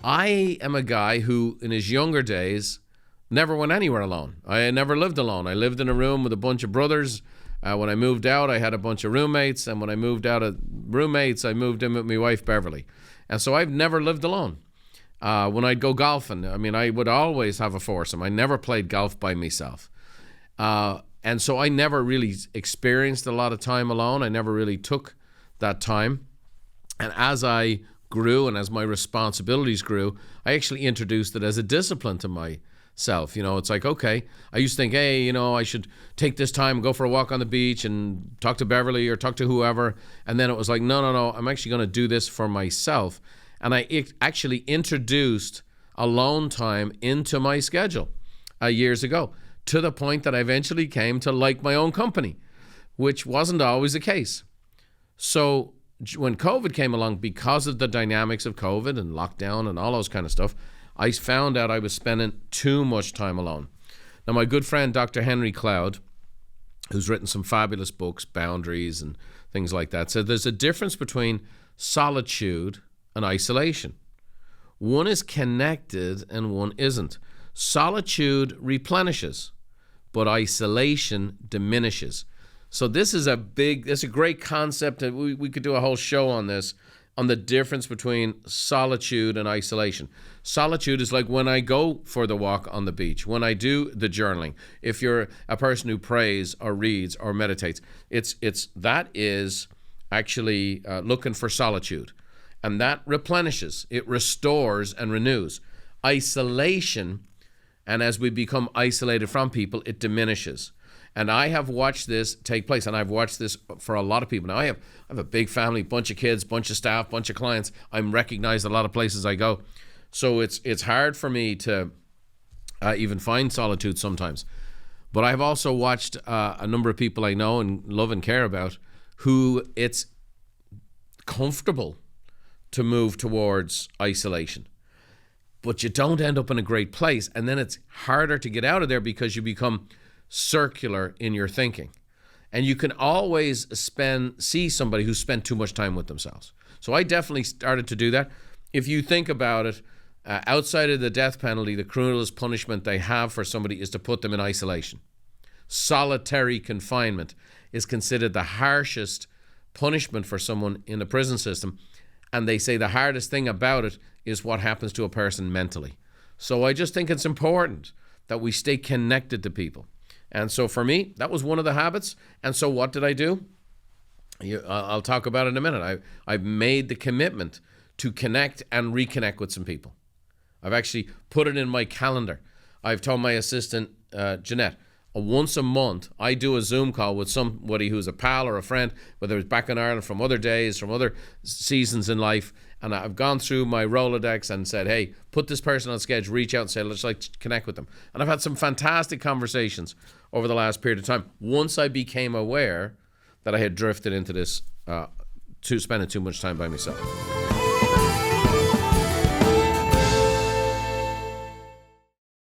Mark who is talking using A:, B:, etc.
A: I am a guy who, in his younger days, never went anywhere alone. I never lived alone. I lived in a room with a bunch of brothers. When I moved out, I had a bunch of roommates. And when I moved out of roommates, I moved in with my wife, Beverly. And so I've never lived alone. When I'd go golfing, I would always have a foursome. I never played golf by myself. And so I never really experienced a lot of time alone. I never really took that time. And as I grew and as my responsibilities grew, I actually introduced it as a discipline to myself. It's like, okay, I used to think, hey, I should take this time and go for a walk on the beach and talk to Beverly or talk to whoever. And then it was like, no, I'm actually going to do this for myself. And I actually introduced alone time into my schedule years ago, to the point that I eventually came to like my own company, which wasn't always the case. So when COVID came along, because of the dynamics of COVID and lockdown and all those kind of stuff, I found out I was spending too much time alone. Now, my good friend, Dr. Henry Cloud, who's written some fabulous books, Boundaries and things like that, said there's a difference between solitude and isolation. One is connected and one isn't. Solitude replenishes, but isolation diminishes. So this is a great concept. We could do a whole show on this, on the difference between solitude and isolation. Solitude is like when I go for the walk on the beach, when I do the journaling. If you're a person who prays or reads or meditates, that is actually looking for solitude. And that replenishes, it restores and renews. Isolation, and as we become isolated from people, it diminishes. And I have watched this take place, and I've watched this for a lot of people. Now, I have a big family, bunch of kids, bunch of staff, bunch of clients. I'm recognized a lot of places I go. So it's hard for me to even find solitude sometimes. But I've also watched a number of people I know and love and care about who it's comfortable to move towards isolation. But you don't end up in a great place. And then it's harder to get out of there because you become circular in your thinking. And you can always see somebody who spent too much time with themselves. So I definitely started to do that. If you think about it, outside of the death penalty, the cruelest punishment they have for somebody is to put them in isolation. Solitary confinement is considered the harshest punishment for someone in the prison system. And they say the hardest thing about it is what happens to a person mentally. So I just think it's important that we stay connected to people. And so for me, that was one of the habits. And so what did I do? I'll talk about it in a minute. I've made the commitment to connect and reconnect with some people. I've actually put it in my calendar. I've told my assistant, Jeanette, once a month, I do a Zoom call with somebody who's a pal or a friend, whether it's back in Ireland from other days, from other seasons in life. And I've gone through my Rolodex and said, hey, put this person on schedule, reach out and say, let's connect with them. And I've had some fantastic conversations over the last period of time. Once I became aware that I had drifted into this, spending too much time by myself.